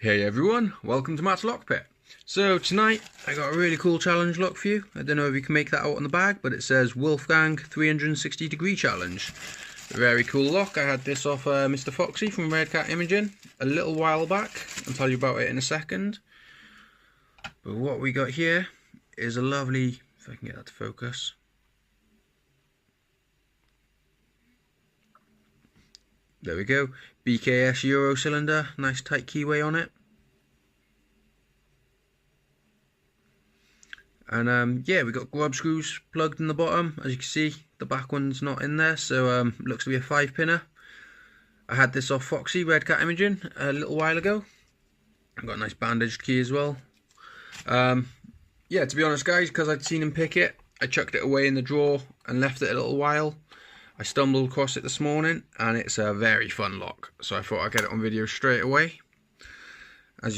Hey everyone, welcome to Matt's Lockpit. So tonight I got a really cool challenge lock for you. I don't know if you can make that out on the bag, but it says Wolfgang 360 degree challenge. Very cool lock. I had this off Mr. Foxy from redcatimaging a little while back. I'll tell you about it in a second. But what we got here is a lovely, if I can get that to focus. There we go, BKS Euro cylinder, nice tight keyway on it. And yeah, we got grub screws plugged in the bottom. As you can see, the back one's not in there, so looks to be a 5-pinner. I had this off Foxy redcatimaging a little while ago. I've got a nice bandaged key as well. Yeah, to be honest guys, because I'd seen him pick it, I chucked it away in the drawer and left it a little while. I stumbled across it this morning and it's a very fun lock, so I thought I'd get it on video straight away. As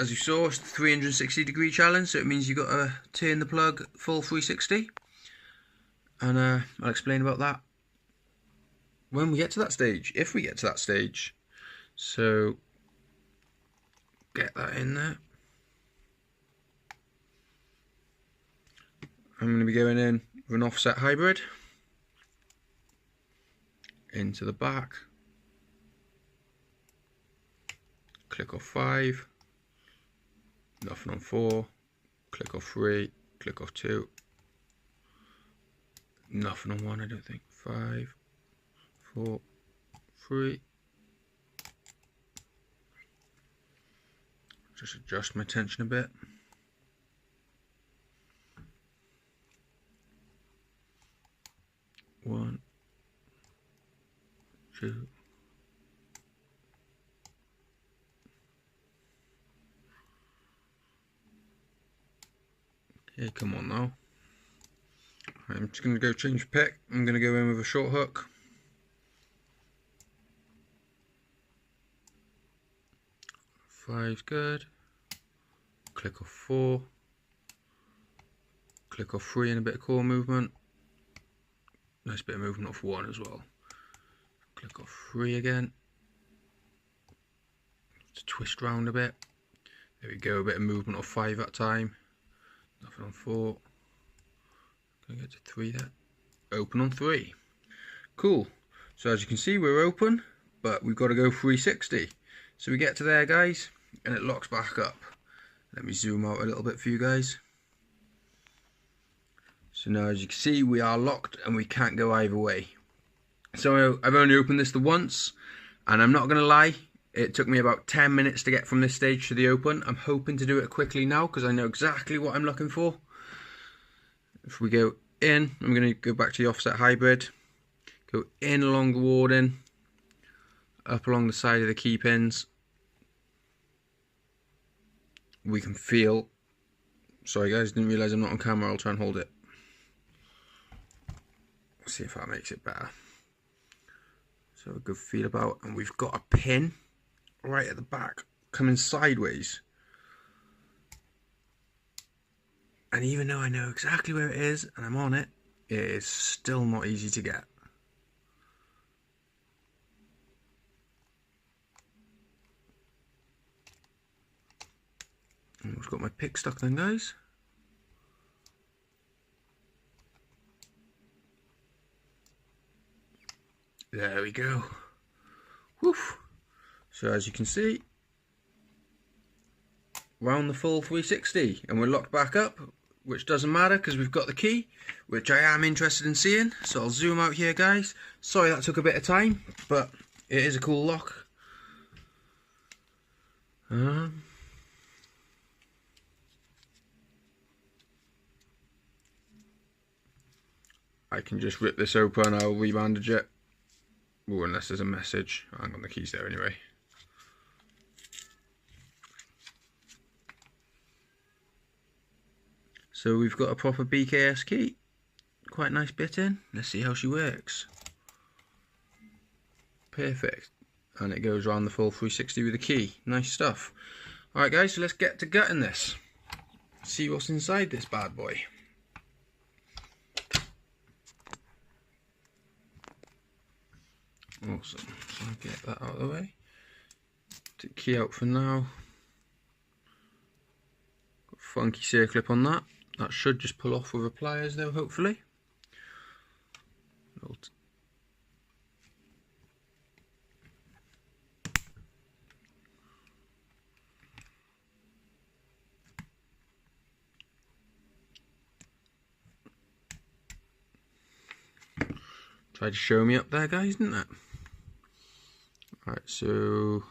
you saw, it's the 360 degree challenge, so it means you've got to turn the plug full 360, and I'll explain about that when we get to that stage, if we get to that stage. So get that in there. I'm going to be going in with an offset hybrid into the back, click off 5, nothing on 4, click off 3, click off 2, nothing on 1, I don't think, 5, 4, 3, just adjust my tension a bit. One, 2, okay, come on now. I'm just going to go change pick. I'm going to go in with a short hook. Five's good. Click off 4. Click off 3 and a bit of core movement. Nice bit of movement off 1 as well. Click off 3 again. Just twist round a bit. There we go, a bit of movement off 5 that time. Nothing on 4. Gonna get to 3 there. Open on 3. Cool. So as you can see, we're open, but we've got to go 360. So we get to there, guys, and it locks back up. Let me zoom out a little bit for you guys. So now as you can see, we are locked and we can't go either way. So I've only opened this the once, and I'm not going to lie, it took me about 10 minutes to get from this stage to the open. I'm hoping to do it quickly now because I know exactly what I'm looking for. If we go in, I'm going to go back to the offset hybrid, go in along the warding, up along the side of the key pins. We can feel, sorry guys, didn't realise I'm not on camera, I'll try and hold it. See if that makes it better. So a good feel about, and we've got a pin right at the back coming sideways, and even though I know exactly where it is and I'm on it, it is still not easy to get. Almost got my pick stuck then, guys. There we go. Woof. So as you can see, round the full 360, and we're locked back up, which doesn't matter because we've got the key, which I am interested in seeing. So I'll zoom out here, guys. Sorry that took a bit of time, but it is a cool lock. I can just rip this open, I'll rebandage it. Ooh, unless there's a message. Hang on, the key's there anyway. So we've got a proper BKS key. Quite nice bit in. Let's see how she works. Perfect. And it goes around the full 360 with the key. Nice stuff. Alright guys, so let's get to gutting this. See what's inside this bad boy. Awesome. So I'll get that out of the way. Take the key out for now. funky circlip on that. That should just pull off with the pliers though, hopefully. Tried to show me up there, guys, didn't it? Alright, so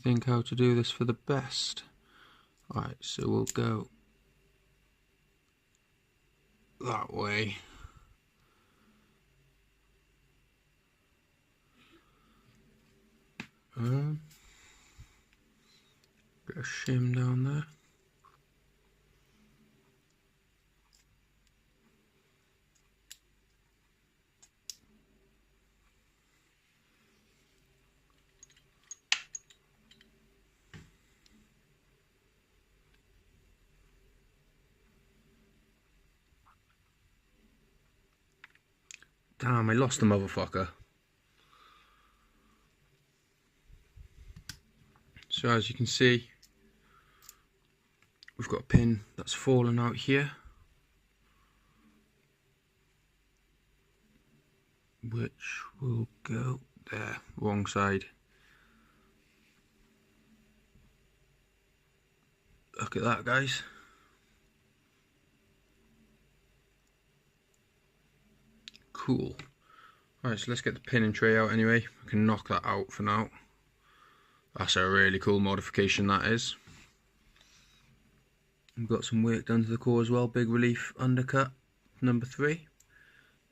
think how to do this for the best. Alright, so we'll go that way. Bit of shim down there. Damn, I lost the motherfucker. So as you can see, we've got a pin that's fallen out here, which will go there, wrong side. Look at that, guys. Cool. Alright, so let's get the pinning tray out anyway. I can knock that out for now. That's a really cool modification, that is. We've got some work done to the core as well. Big relief undercut, number 3.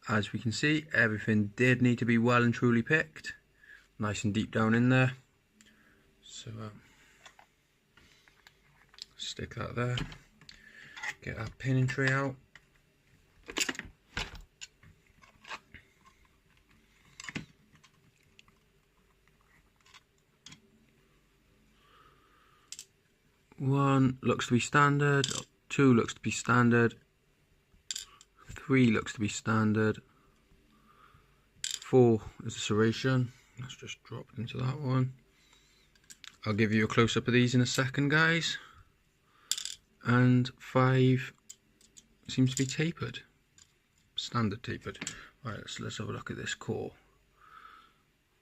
As we can see, everything did need to be well and truly picked. Nice and deep down in there. So, stick that there. Get our pinning tray out. One looks to be standard, 2 looks to be standard, 3 looks to be standard, 4 is a serration. Let's just drop it into that one. I'll give you a close-up of these in a second, guys. And 5 seems to be tapered, standard tapered. Right, let's have a look at this core.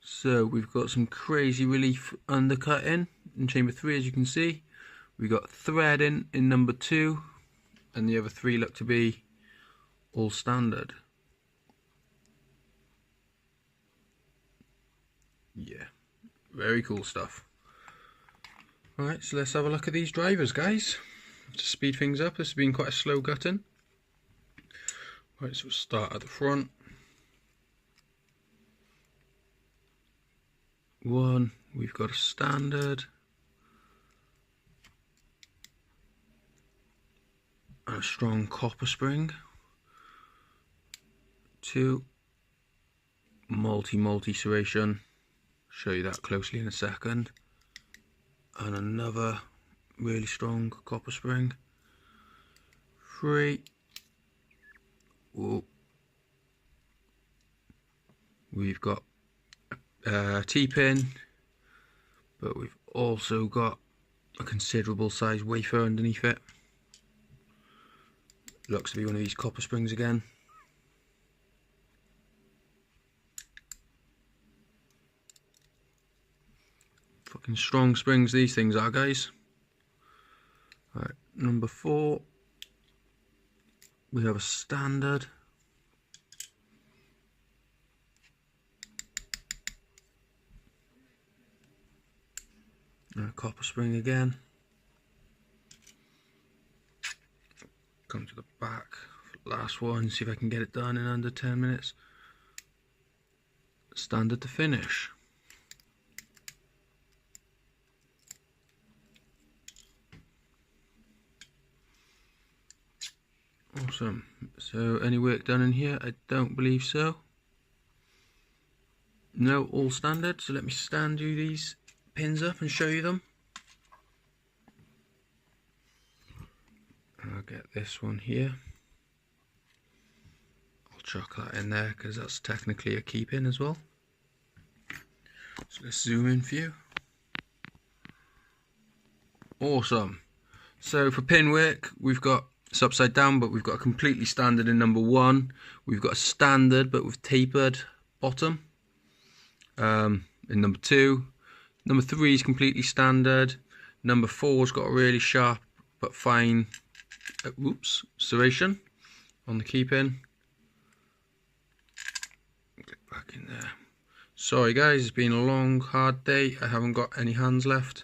So we've got some crazy relief undercutting in chamber 3, as you can see. We got threading in number 2, and the other 3 look to be all standard. Yeah, very cool stuff. Alright, so let's have a look at these drivers, guys. To speed things up, this has been quite a slow gutting. Right, so we'll start at the front. 1, we've got a standard. A strong copper spring. 2, multi serration. Show you that closely in a second. And another really strong copper spring. 3, whoa, we've got a T-pin, but we've also got a considerable size wafer underneath it. Looks to be one of these copper springs again. Fucking strong springs these things are, guys. Alright, number 4. We have a standard. And a copper spring again. Come to the back, last one, see if I can get it done in under 10 minutes. Standard to finish. Awesome. So any work done in here? I don't believe so. No, all standard. So let me stand you these pins up and show you them. I'll get this one here. I'll chuck that in there because that's technically a key pin as well. So let's zoom in for you. Awesome. So for pin work, we've got it's upside down, but we've got a completely standard in number 1. We've got a standard but with tapered bottom in number 2. Number 3 is completely standard. Number 4's got a really sharp but fine serration on the key pin. Get back in there. Sorry guys, it's been a long hard day. I haven't got any hands left.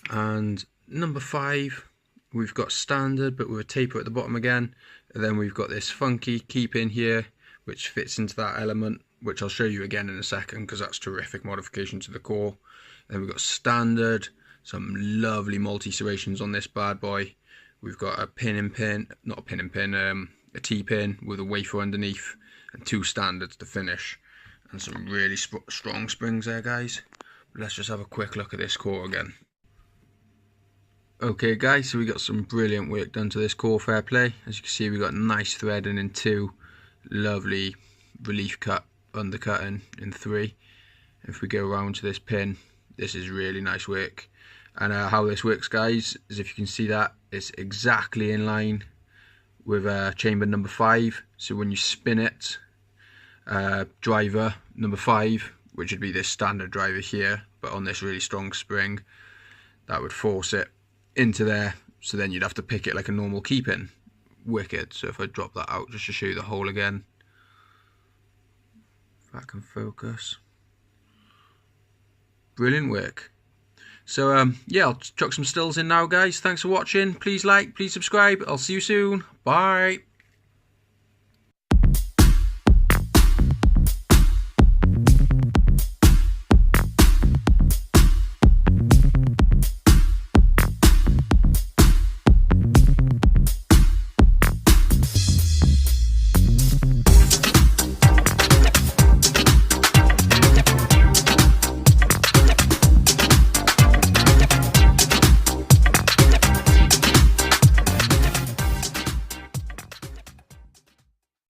And number 5, we've got standard but with a taper at the bottom again. And then we've got this funky key pin here which fits into that element, which I'll show you again in a second because that's terrific modification to the core. Then we've got standard, some lovely multi-serrations on this bad boy. We've got a a T-pin with a wafer underneath and 2 standards to finish. And some really strong springs there, guys. But let's just have a quick look at this core again. Okay guys, so we got some brilliant work done to this core, fair play. As you can see, we got nice threading in 2, lovely relief cut undercutting in 3. If we go around to this pin, this is really nice work. And how this works, guys, is if you can see that, it's exactly in line with chamber number 5. So when you spin it, driver number 5, which would be this standard driver here, but on this really strong spring, that would force it into there. So then you'd have to pick it like a normal key pin. Wicked. So if I drop that out just to show you the hole again, if I can focus. Brilliant work. So yeah, I'll chuck some stills in now, guys. Thanks for watching. Please like, please subscribe. I'll see you soon. Bye.